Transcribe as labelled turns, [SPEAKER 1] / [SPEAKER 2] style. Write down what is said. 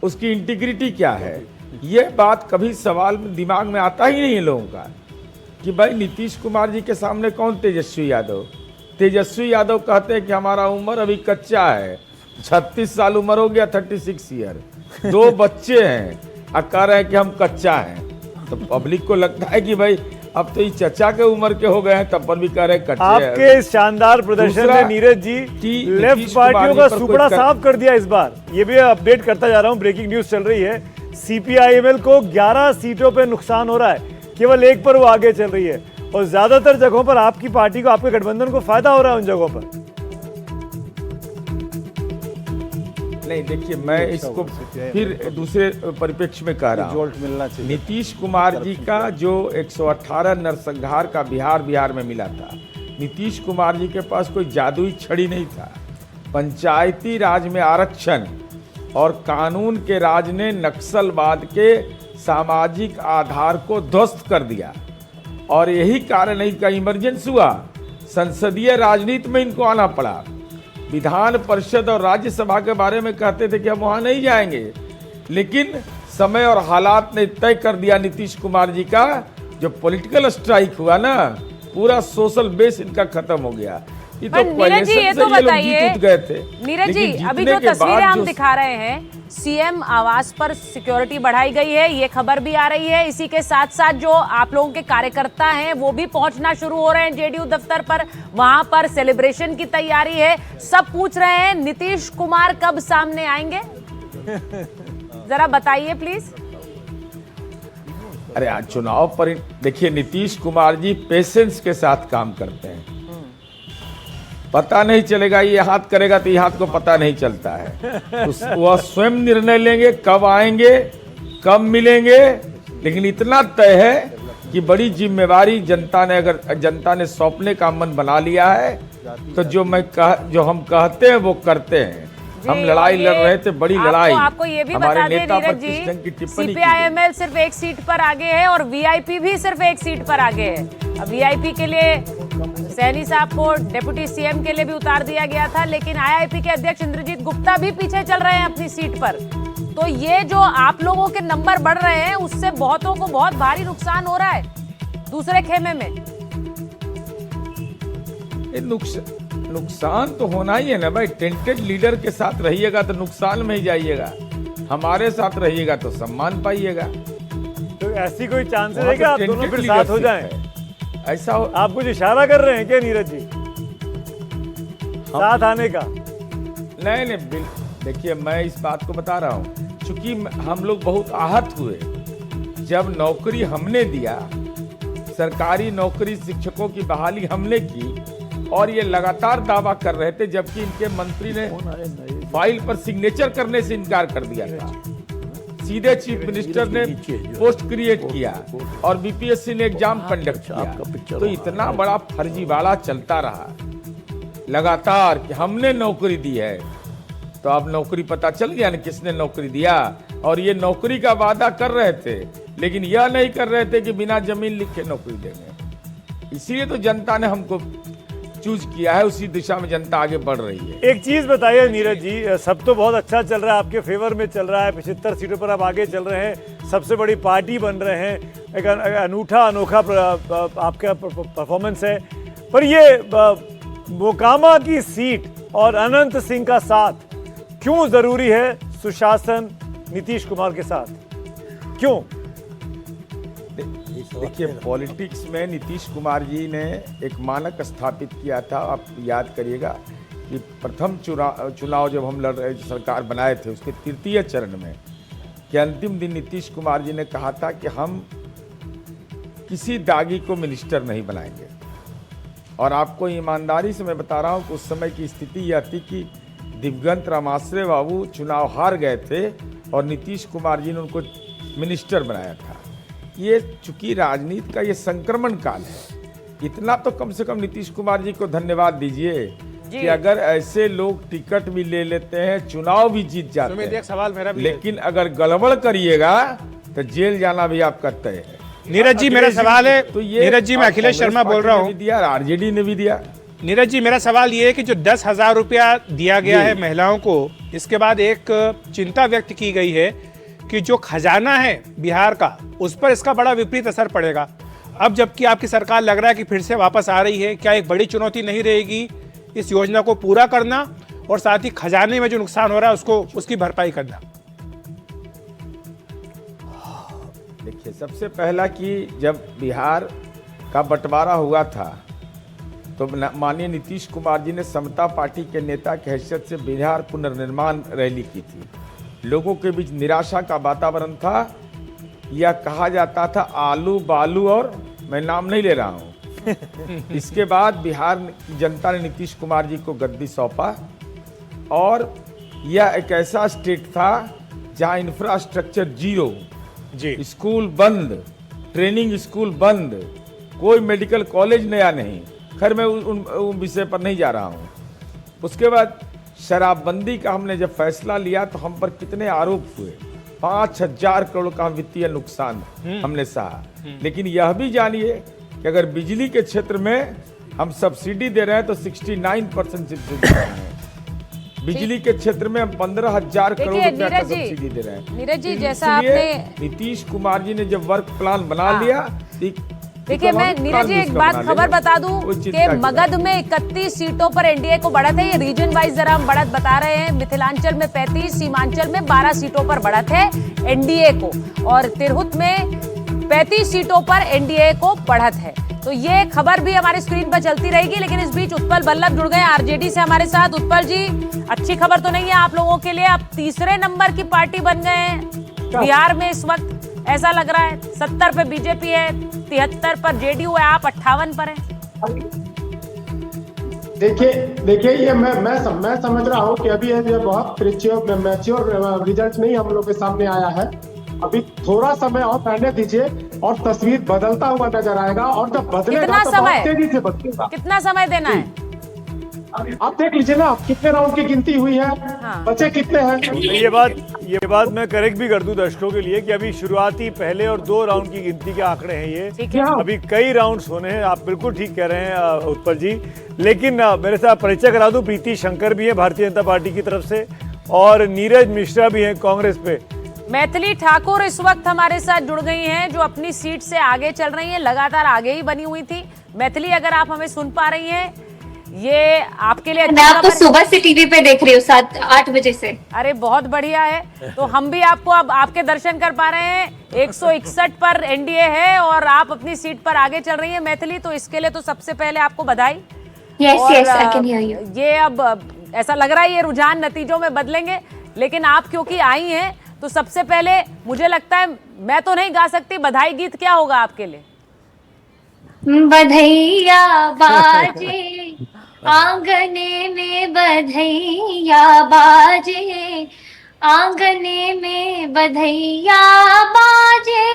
[SPEAKER 1] उसकी इंटीग्रिटी क्या है, ये बात कभी सवाल में दिमाग में आता ही नहीं है लोगों का कि भाई नीतीश कुमार जी के सामने कौन तेजस्वी यादव। तेजस्वी यादव कहते हैं कि हमारा उम्र अभी कच्चा है, 36 साल उम्र हो गया, 36 ईयर, 2 बच्चे हैं, और कह रहे हैं कि हम कच्चा हैं। तो पब्लिक को लगता है कि भाई अब तो ये चचा के उम्र के हो गए हैं, तब पर भी कह रहे हैं कच्चे हैं।
[SPEAKER 2] आपके इस शानदार प्रदर्शन ने नीरज जी लेफ्ट पार्टियों का सुपड़ा साफ कर दिया। इस बार ये भी अपडेट करता जा रहा हूं, ब्रेकिंग न्यूज चल रही है, CPIML को 11 सीटों पे नुकसान हो रहा है, केवल 1 पर वो आगे चल रही है, और ज्यादातर जगहों पर आपकी पार्टी को, आपके गठबंधन को फायदा हो रहा है उन जगहों पर।
[SPEAKER 1] नहीं, देखिए मैं इसको फिर दूसरे परिप्रेक्ष्य में कह रहा हूँ।
[SPEAKER 2] मिलना चाहिए।
[SPEAKER 1] नीतीश कुमार जी का जो 118 नरसंहार का बिहार में मिला था, नीतीश कुमार जी के पास कोई जादुई छड़ी नहीं था। पंचायती राज में आरक्षण और कानून के राज ने नक्सलवाद के सामाजिक आधार को ध्वस्त कर दिया, और यही कारण है कि इमरजेंसी हुआ, संसदीय राजनीति में इनको आना पड़ा। विधान परिषद और राज्यसभा के बारे में कहते थे कि हम वहां नहीं जाएंगे, लेकिन समय और हालात ने तय कर दिया नीतीश कुमार जी का जो पॉलिटिकल स्ट्राइक हुआ ना, पूरा सोशल बेस इनका खत्म हो गया। ये तो
[SPEAKER 3] नीरज जी, ये तो बताइए
[SPEAKER 1] गए थे।
[SPEAKER 3] नीरज जी, अभी जो तस्वीरें हम दिखा रहे हैं, CM आवास पर सिक्योरिटी बढ़ाई गई है, ये खबर भी आ रही है। इसी के साथ साथ जो आप लोगों के कार्यकर्ता हैं वो भी पहुंचना शुरू हो रहे हैं JDU दफ्तर पर, वहां पर सेलिब्रेशन की तैयारी है। सब पूछ रहे हैं नीतीश कुमार कब सामने आएंगे, जरा बताइए प्लीज।
[SPEAKER 1] अरे आज चुनाव पर देखिए, नीतीश कुमार जी पेशेंस के साथ काम करते हैं। पता नहीं चलेगा, ये हाथ करेगा तो ये हाथ को पता नहीं चलता है, तो वह स्वयं निर्णय लेंगे कब आएंगे, कब मिलेंगे। लेकिन इतना तय है कि बड़ी जिम्मेवारी अगर जनता ने सौंपने का मन बना लिया है, तो जो हम कहते हैं वो करते हैं। हम लड़ाई लड़ रहे थे, बड़ी लड़ाई।
[SPEAKER 3] आपको ये भी बता दें नीरज जी, CPIML सिर्फ 1 सीट पर आगे है और VIP भी सिर्फ 1 सीट पर आगे है। अब VIP के लिए सैनी साहब को डिप्टी CM के लिए भी उतार दिया गया था, लेकिन IIP के अध्यक्ष इंद्रजीत गुप्ता भी पीछे चल रहे हैं अपनी सीट पर। तो ये जो आप लोगों के नंबर बढ़ रहे हैं, उससे बहुतों को बहुत भारी नुकसान हो रहा है दूसरे खेमे में।
[SPEAKER 1] नुकसान तो होना ही है ना भाई। टेंटेड लीडर के साथ रहिएगा तो नुकसान में ही जाइएगा, हमारे साथ रहिएगा तो सम्मान पाइएगा।
[SPEAKER 2] तो ऐसी कोई चांसेस है कि आप दोनों फिर साथ हो जाएं?
[SPEAKER 1] ऐसा
[SPEAKER 2] आप कुछ इशारा कर रहे हैं क्या नीरज जी साथ आने का?
[SPEAKER 1] नहीं, देखिए मैं इस बात को बता रहा हूँ, चूंकि हम लोग बहुत आहत हुए जब नौकरी हमने दिया, सरकारी नौकरी शिक्षकों की बहाली हमने की, और ये लगातार दावा कर रहे थे, जबकि इनके मंत्री ने फाइल पर सिग्नेचर करने से इनकार कर दिया था। सीधे चीफ मिनिस्टर ने पोस्ट क्रिएट किया और BPSC ने एग्जाम कंडक्ट किया। तो इतना बड़ा फर्जीवाड़ा चलता रहा लगातार कि हमने नौकरी दी है। तो अब नौकरी पता चल गया ना किसने नौकरी दिया, और ये नौकरी का वादा कर रहे थे, लेकिन यह नहीं कर रहे थे कि बिना जमीन लिखे नौकरी देंगे। इसीलिए तो जनता ने हमको चूज किया है, उसी दिशा में जनता आगे बढ़ रही है।
[SPEAKER 2] एक चीज बताइए नीरज जी, सब तो बहुत अच्छा चल रहा है, आपके फेवर में चल रहा है, 75 सीटों पर आप आगे चल रहे हैं, सबसे बड़ी पार्टी बन रहे हैं, एक अनूठा अनोखा आपका परफॉर्मेंस है, पर ये मोकामा की सीट और अनंत सिंह का साथ क्यों जरूरी है सुशासन नीतीश कुमार के साथ, क्यों?
[SPEAKER 1] देखिए, पॉलिटिक्स में नीतीश कुमार जी ने एक मानक स्थापित किया था। आप याद करिएगा कि प्रथम चुनाव जब हम लड़ रहे सरकार बनाए थे, उसके 3य चरण में के अंतिम दिन नीतीश कुमार जी ने कहा था कि हम किसी दागी को मिनिस्टर नहीं बनाएंगे। और आपको ईमानदारी से मैं बता रहा हूँ कि उस समय की स्थिति यह थी कि दिवंगत रामाश्रय बाबू चुनाव हार गए थे और नीतीश कुमार जी ने उनको मिनिस्टर बनाया था। ये चूंकि राजनीति का ये संक्रमण काल है, इतना तो कम से कम नीतीश कुमार जी को धन्यवाद दीजिए कि अगर ऐसे लोग टिकट भी ले लेते हैं, चुनाव भी जीत जाते हैं,
[SPEAKER 4] एक सवाल मेरा भी
[SPEAKER 1] लेकिन अगर गड़बड़ करिएगा तो जेल जाना भी आपका तय है।
[SPEAKER 4] नीरज जी मेरा सवाल है, तो ये नीरज जी मैं अखिलेश शर्मा बोल रहा हूँ,
[SPEAKER 1] दिया RJD ने भी दिया।
[SPEAKER 4] नीरज जी, मेरा सवाल ये है कि जो 10,000 रुपया दिया गया है महिलाओं को, इसके बाद एक चिंता व्यक्त की गई है कि जो खजाना है बिहार का, उस पर इसका बड़ा विपरीत असर पड़ेगा। अब जबकि आपकी सरकार लग रहा है कि फिर से वापस आ रही है, क्या एक बड़ी चुनौती नहीं रहेगी इस योजना को पूरा करना और साथ ही खजाने में जो नुकसान हो रहा है उसको उसकी भरपाई करना?
[SPEAKER 1] देखिए, सबसे पहला कि जब बिहार का बंटवारा हुआ था तो माननीय नीतीश कुमार जी ने समता पार्टी के नेता की हैसियत से बिहार पुनर्निर्माण रैली की थी। लोगों के बीच निराशा का वातावरण था। यह कहा जाता था आलू बालू, और मैं नाम नहीं ले रहा हूँ। इसके बाद बिहार की जनता ने नीतीश कुमार जी को गद्दी सौंपा और यह एक ऐसा स्टेट था जहाँ इंफ्रास्ट्रक्चर जीरो,
[SPEAKER 2] जी,
[SPEAKER 1] स्कूल बंद, ट्रेनिंग स्कूल बंद, कोई मेडिकल कॉलेज नया नहीं। खैर मैं उन विषय पर नहीं जा रहा हूँ। उसके बाद शराबबंदी का हमने जब फैसला लिया तो हम पर कितने आरोप हुए, 5,000 करोड़ का वित्तीय नुकसान हमने सहा। लेकिन यह भी जानिए कि अगर बिजली के क्षेत्र में हम सब्सिडी दे रहे हैं तो 69% सब्सिडी दे रहे हैं। बिजली के क्षेत्र में हम 15,000 करोड़ रुपया का सब्सिडी दे रहे हैं।
[SPEAKER 3] नीरज जी, जैसा आपने
[SPEAKER 1] नीतीश कुमार जी ने जब वर्क प्लान बना लिया,
[SPEAKER 3] देखिए मैं नीरज जी एक बात खबर बता दूं कि मगध में 31 सीटों पर एनडीए को बढ़त है। ये रीजन वाइज जरा हम बढ़त बता रहे हैं। मिथिलांचल में 35, सीमांचल में 12 सीटों पर बढ़त है एनडीए को, और तिरहुत में 35 सीटों पर एनडीए को बढ़त है। तो ये खबर भी हमारी स्क्रीन पर चलती रहेगी। लेकिन इस बीच उत्पल बल्लभ जुड़ गए आरजेडी से हमारे साथ। उत्पल जी, अच्छी खबर तो नहीं है आप लोगों के लिए, अब तीसरे नंबर की पार्टी बन गए हैं बिहार में इस वक्त, ऐसा लग रहा है। 70 पे बीजेपी है, 73 पर जेडीयू है, आप 58 पर हैं।
[SPEAKER 5] देखिए ये मैं समझ रहा हूँ कि अभी ये बहुत मैच्योर रिजल्ट नहीं हम लोग के सामने आया है। अभी थोड़ा समय और रहने दीजिए और तस्वीर बदलता हुआ नजर आएगा, और जब बदलेगा तो बहुत तेजी से बदलेगा।
[SPEAKER 3] कितना समय देना है?
[SPEAKER 5] आप देख लीजिए ना कितने राउंड की गिनती हुई है, बचे कितने हैं।
[SPEAKER 2] ये बात मैं करेक्ट भी कर दूं दर्शकों के लिए कि अभी शुरुआती पहले और 2 राउंड की गिनती के आंकड़े हैं ये।
[SPEAKER 3] ठीक है।
[SPEAKER 2] अभी कई राउंड्स होने हैं, आप बिल्कुल ठीक कह रहे हैं उत्पल जी। लेकिन मेरे साथ परिचय करा दूं, प्रीति शंकर भी है भारतीय जनता पार्टी की तरफ से और नीरज मिश्रा भी है कांग्रेस पे।
[SPEAKER 3] मैथिली ठाकुर इस वक्त हमारे साथ जुड़ गई हैं, जो अपनी सीट से आगे चल रही हैं, लगातार आगे ही बनी हुई थी। मैथिली, अगर आप हमें सुन पा रही हैं, ये आपके लिए
[SPEAKER 6] मैं आपको सुबह से टीवी पे देख रही हूँ 7-8 बजे से।
[SPEAKER 3] अरे बहुत बढ़िया है। तो हम भी आपको अब आपके दर्शन कर पा रहे हैं। 161 पर एनडीए है और आप अपनी सीट पर आगे चल रही हैं मैथिली, तो इसके लिए तो सबसे पहले आपको बधाई।
[SPEAKER 6] Yes, I can hear you.
[SPEAKER 3] ये अब ऐसा लग रहा है ये रुझान नतीजों में बदलेंगे, लेकिन आप क्योंकि आई हैं तो सबसे पहले मुझे लगता है, मैं तो नहीं गा सकती, बधाई गीत क्या होगा आपके लिए?
[SPEAKER 6] बधैया बाजे आंगने में, बधैया बाजे आंगने में, बधैया बाजे